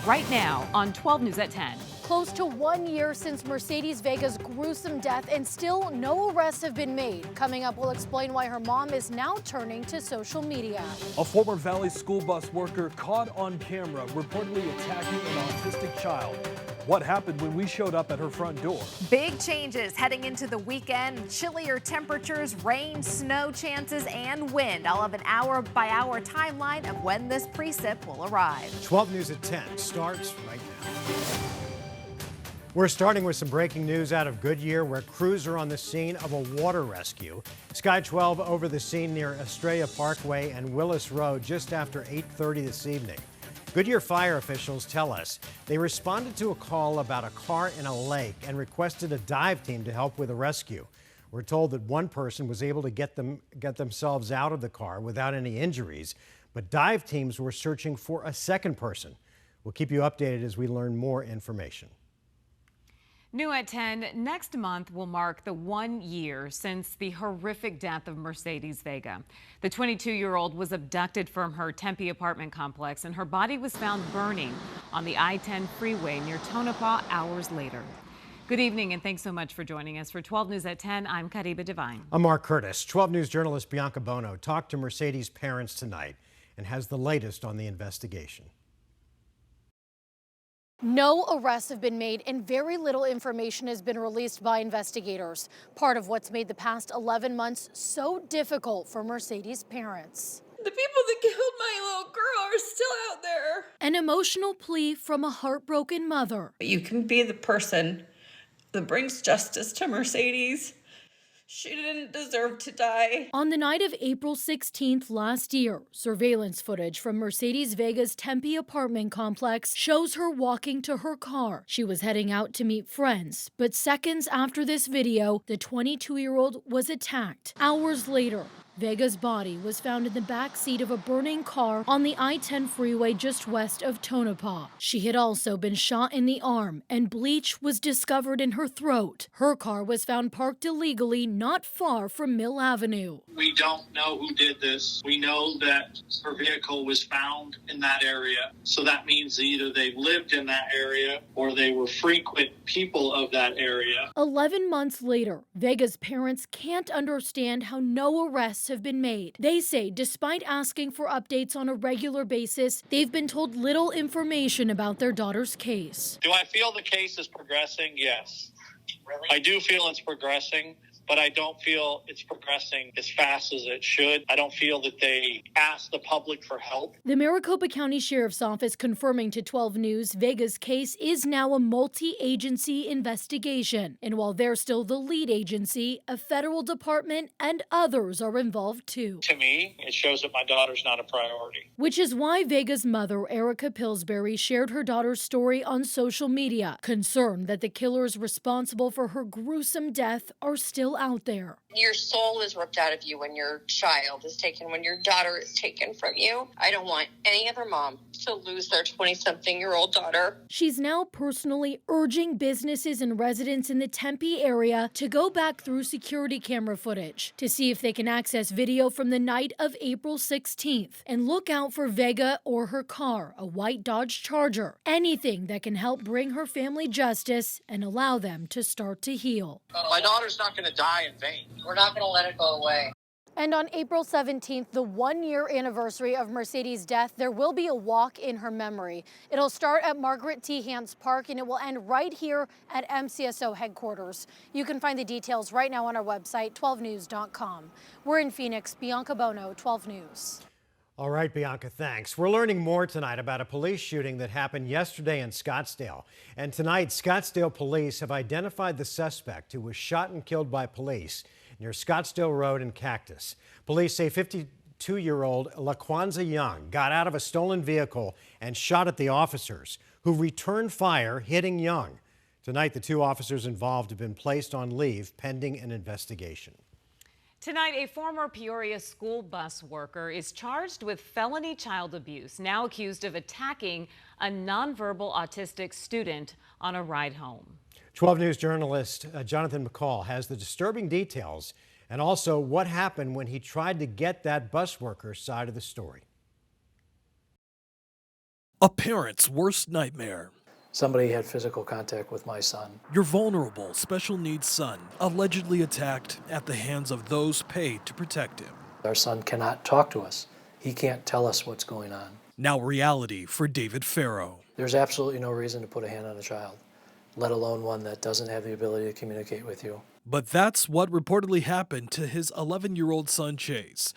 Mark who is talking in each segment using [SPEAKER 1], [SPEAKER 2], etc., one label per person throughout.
[SPEAKER 1] right now on 12 News at 10.
[SPEAKER 2] Close to 1 year since Mercedes Vega's gruesome death, and still no arrests have been made. Coming up, we'll explain why her mom is now turning to social media.
[SPEAKER 3] A former Valley school bus worker caught on camera reportedly attacking an autistic child. What happened when we showed up at her front door?
[SPEAKER 4] Big changes heading into the weekend. Chillier temperatures, rain, snow chances, and wind. I'll have an hour-by-hour timeline of when this precip will arrive.
[SPEAKER 5] 12 News at 10 starts right now. We're starting with some breaking news out of Goodyear, where crews are on the scene of a water rescue. Sky 12 over the scene near Estrella Parkway and Willis Road just after 8:30 this evening. Goodyear fire officials tell us they responded to a call about a car in a lake and requested a dive team to help with a rescue. We're told that one person was able to get themselves out of the car without any injuries, but dive teams were searching for a second person. We'll keep you updated as we learn more information.
[SPEAKER 1] New at 10, next month will mark the 1 year since the horrific death of Mercedes Vega. The 22-year-old was abducted from her Tempe apartment complex, and her body was found burning on the I-10 freeway near Tonopah hours later. Good evening, and thanks so much for joining us. For 12 News at 10, I'm Kariba Devine.
[SPEAKER 5] I'm Mark Curtis. 12 News journalist Bianca Bono talked to Mercedes' parents tonight and has the latest on the investigation.
[SPEAKER 2] No arrests have been made, and very little information has been released by investigators. Part of what's made the past 11 months so difficult for Mercedes' parents.
[SPEAKER 6] The people that killed my little girl are still out there.
[SPEAKER 2] An emotional plea from a heartbroken mother.
[SPEAKER 6] You can be the person that brings justice to Mercedes. She didn't deserve to die.
[SPEAKER 2] On the night of April 16th last year, surveillance footage from Mercedes Vega's Tempe apartment complex shows her walking to her car. She was heading out to meet friends, but seconds after this video, the 22-year-old was attacked. Hours later, Vega's body was found in the back seat of a burning car on the I-10 freeway just west of Tonopah. She had also been shot in the arm, and bleach was discovered in her throat. Her car was found parked illegally not far from Mill Avenue.
[SPEAKER 7] We don't know who did this. We know that her vehicle was found in that area. So that means either they lived in that area or they were frequent people of that area.
[SPEAKER 2] 11 months later, Vega's parents can't understand how no arrests have been made. They say despite asking for updates on a regular basis, they've been told little information about their daughter's case.
[SPEAKER 7] Do I feel the case is progressing? Yes. Really? I do feel it's progressing, but I don't feel it's progressing as fast as it should. I don't feel that they ask the public for help.
[SPEAKER 2] The Maricopa County Sheriff's Office confirming to 12 News Vega's case is now a multi-agency investigation. And while they're still the lead agency, a federal department and others are involved too.
[SPEAKER 7] To me, it shows that my daughter's not a priority.
[SPEAKER 2] Which is why Vega's mother, Erica Pillsbury, shared her daughter's story on social media, concerned that the killers responsible for her gruesome death are still out there.
[SPEAKER 8] Your soul is ripped out of you when your child is taken, when your daughter is taken from you. I don't want any other mom to lose their 20-something-year-old daughter.
[SPEAKER 2] She's now personally urging businesses and residents in the Tempe area to go back through security camera footage to see if they can access video from the night of April 16th and look out for Vega or her car, a white Dodge Charger. Anything that can help bring her family justice and allow them to start to heal.
[SPEAKER 7] My daughter's not going to die in vain.
[SPEAKER 8] We're not going to let it go away.
[SPEAKER 2] And on April 17th, the 1-year anniversary of Mercedes' death, there will be a walk in her memory. It'll start at Margaret T. Hance Park, and it will end right here at MCSO headquarters. You can find the details right now on our website, 12news.com. We're in Phoenix. Bianca Bono, 12 News.
[SPEAKER 5] All right, Bianca, thanks. We're learning more tonight about a police shooting that happened yesterday in Scottsdale. And tonight, Scottsdale police have identified the suspect who was shot and killed by police near Scottsdale Road and Cactus. Police say 52-year-old LaQuanza Young got out of a stolen vehicle and shot at the officers, who returned fire, hitting Young. Tonight, the 2 officers involved have been placed on leave pending an investigation.
[SPEAKER 1] Tonight, a former Peoria school bus worker is charged with felony child abuse, now accused of attacking a nonverbal autistic student on a ride home.
[SPEAKER 5] 12 News journalist Jonathan McCall has the disturbing details and also what happened when he tried to get that bus worker's side of the story.
[SPEAKER 3] A parent's worst nightmare.
[SPEAKER 9] Somebody had physical contact with my son.
[SPEAKER 3] Your vulnerable special needs son allegedly attacked at the hands of those paid to protect him.
[SPEAKER 9] Our son cannot talk to us. He can't tell us what's going on.
[SPEAKER 3] Now reality for David Farrow.
[SPEAKER 9] There's absolutely no reason to put a hand on a child, let alone one that doesn't have the ability to communicate with you.
[SPEAKER 3] But that's what reportedly happened to his 11-year-old son, Chase.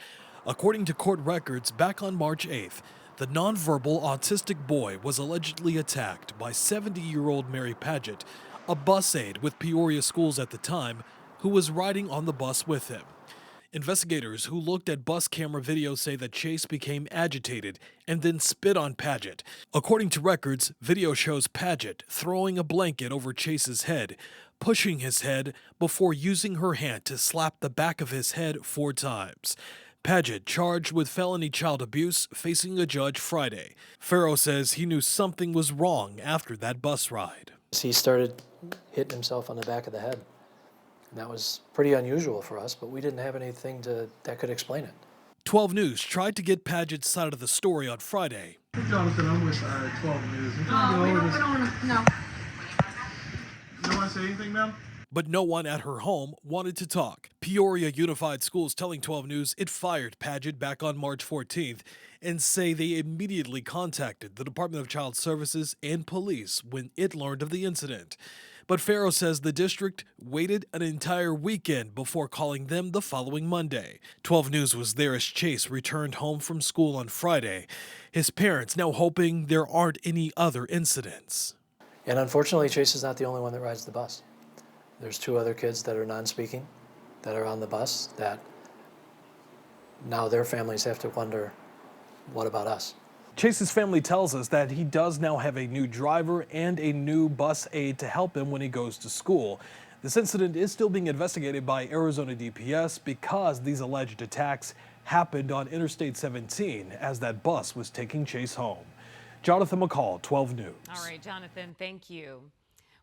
[SPEAKER 3] According to court records, back on March 8th, the nonverbal autistic boy was allegedly attacked by 70-year-old Mary Paget, a bus aide with Peoria Schools at the time, who was riding on the bus with him. Investigators who looked at bus camera video say that Chase became agitated and then spit on Paget. According to records, video shows Paget throwing a blanket over Chase's head, pushing his head before using her hand to slap the back of his head 4 times. Paget charged with felony child abuse, facing a judge Friday. Farrow says he knew something was wrong after that bus ride.
[SPEAKER 9] He started hitting himself on the back of the head. That was pretty unusual for us, but we didn't have anything that could explain it.
[SPEAKER 3] 12 News tried to get Paget's side of the story on Friday.
[SPEAKER 10] Hey, Jonathan, I'm with 12 News.
[SPEAKER 11] We don't, no.
[SPEAKER 10] You don't want to say anything, ma'am?
[SPEAKER 3] But no one at her home wanted to talk. Peoria Unified Schools telling 12 News it fired Paget back on March 14th and say they immediately contacted the Department of Child Services and police when it learned of the incident. But Farrow says the district waited an entire weekend before calling them the following Monday. 12 News was there as Chase returned home from school on Friday. His parents now hoping there aren't any other incidents.
[SPEAKER 9] And unfortunately, Chase is not the only one that rides the bus. There's 2 other kids that are non-speaking that are on the bus that now their families have to wonder, what about us?
[SPEAKER 3] Chase's family tells us that he does now have a new driver and a new bus aide to help him when he goes to school. This incident is still being investigated by Arizona DPS because these alleged attacks happened on Interstate 17 as that bus was taking Chase home. Jonathan McCall, 12 News.
[SPEAKER 1] All right, Jonathan, thank you.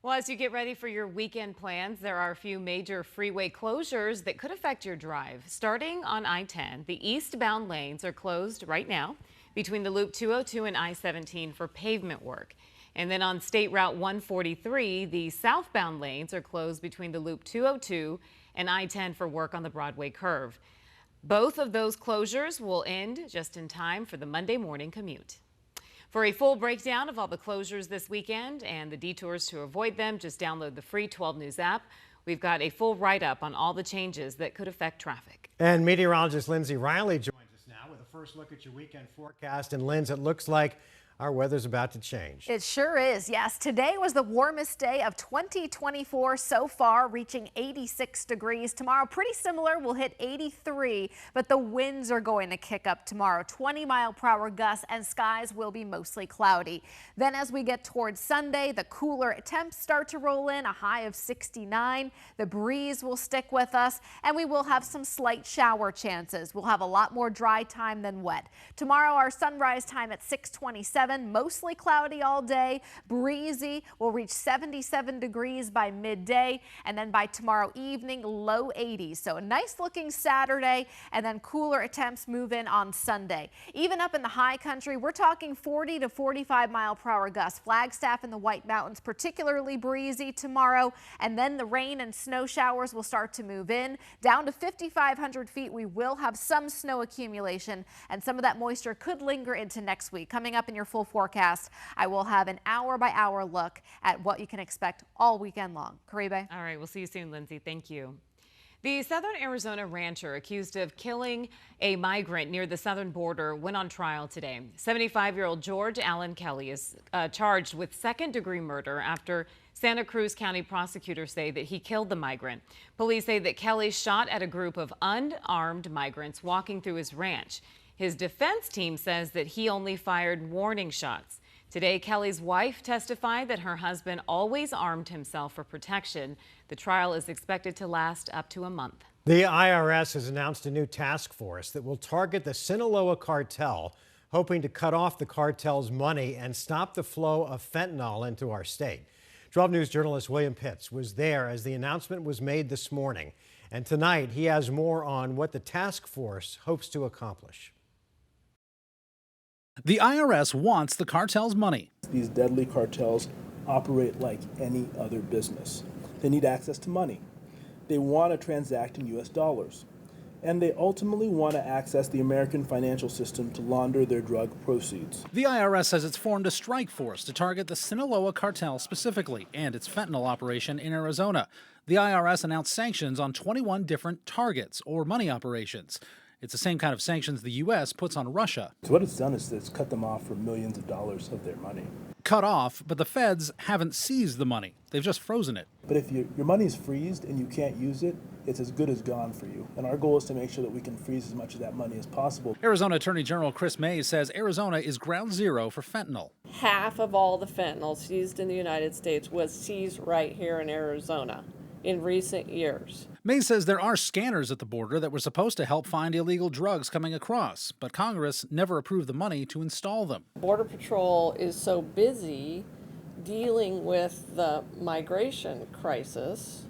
[SPEAKER 1] Well, as you get ready for your weekend plans, there are a few major freeway closures that could affect your drive. Starting on I-10, the eastbound lanes are closed right now between the Loop 202 and I-17 for pavement work. And then on State Route 143, the southbound lanes are closed between the Loop 202 and I-10 for work on the Broadway curve. Both of those closures will end just in time for the Monday morning commute. For a full breakdown of all the closures this weekend and the detours to avoid them, just download the free 12 News app. We've got a full write-up on all the changes that could affect traffic.
[SPEAKER 5] And meteorologist Lindsay Riley joins us now with a first look at your weekend forecast. And Lindsay, it looks like our weather's about to change.
[SPEAKER 4] It sure is, yes. Today was the warmest day of 2024 so far, reaching 86 degrees. Tomorrow, pretty similar, we'll hit 83, but the winds are going to kick up tomorrow. 20-mile-per-hour gusts and skies will be mostly cloudy. Then as we get towards Sunday, the cooler temps start to roll in, a high of 69. The breeze will stick with us, and we will have some slight shower chances. We'll have a lot more dry time than wet. Tomorrow, our sunrise time at 6:27. Mostly cloudy all day, breezy. We'll reach 77 degrees by midday, and then by tomorrow evening, low 80s. So a nice looking Saturday, and then cooler temps move in on Sunday. Even up in the high country, we're talking 40 to 45-mile-per-hour gusts. Flagstaff and the White Mountains, particularly breezy tomorrow, and then the rain and snow showers will start to move in. Down to 5,500 feet, we will have some snow accumulation, and some of that moisture could linger into next week. Coming up in your full forecast, I will have an hour-by-hour look at what you can expect all weekend long. Caribe.
[SPEAKER 1] All right, we'll see you soon, Lindsay. Thank you. The southern Arizona rancher accused of killing a migrant near the southern border went on trial today. 75-year-old George Allen Kelly is charged with second-degree murder after Santa Cruz County prosecutors say that he killed the migrant. Police say that Kelly shot at a group of unarmed migrants walking through his ranch. His defense team says that he only fired warning shots. Today, Kelly's wife testified that her husband always armed himself for protection. The trial is expected to last up to a month.
[SPEAKER 5] The IRS has announced a new task force that will target the Sinaloa cartel, hoping to cut off the cartel's money and stop the flow of fentanyl into our state. 12 News journalist William Pitts was there as the announcement was made this morning. And tonight, he has more on what the task force hopes to accomplish.
[SPEAKER 12] The IRS wants the cartel's money.
[SPEAKER 13] These deadly cartels operate like any other business. They need access to money. They want to transact in U.S. dollars. And they ultimately want to access the American financial system to launder their drug proceeds.
[SPEAKER 12] The IRS says it's formed a strike force to target the Sinaloa cartel specifically and its fentanyl operation in Arizona. The IRS announced sanctions on 21 different targets or money operations. It's the same kind of sanctions the U.S. puts on Russia.
[SPEAKER 13] So what it's done is it's cut them off for millions of dollars of their money.
[SPEAKER 12] Cut off, but the feds haven't seized the money. They've just frozen it.
[SPEAKER 13] But if your money is freezed and you can't use it, it's as good as gone for you. And our goal is to make sure that we can freeze as much of that money as possible.
[SPEAKER 12] Arizona Attorney General Chris Mays says Arizona is ground zero for fentanyl.
[SPEAKER 14] Half of all the fentanyl seized in the United States was seized right here in Arizona in recent years.
[SPEAKER 12] Mays says there are scanners at the border that were supposed to help find illegal drugs coming across, but Congress never approved the money to install them.
[SPEAKER 14] Border Patrol is so busy dealing with the migration crisis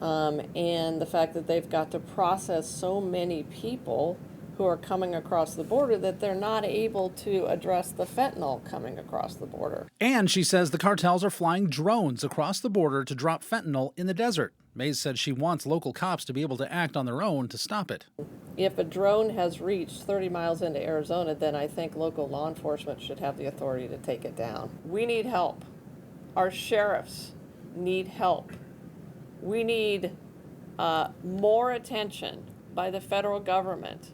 [SPEAKER 14] and the fact that they've got to process so many people who are coming across the border that they're not able to address the fentanyl coming across the border.
[SPEAKER 12] And she says the cartels are flying drones across the border to drop fentanyl in the desert. Mays said she wants local cops to be able to act on their own to stop it.
[SPEAKER 14] If a drone has reached 30 miles into Arizona, then I think local law enforcement should have the authority to take it down. We need help. Our sheriffs need help. We need more attention by the federal government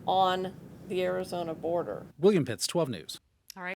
[SPEAKER 14] on the Arizona border.
[SPEAKER 12] William Pitts, 12 News.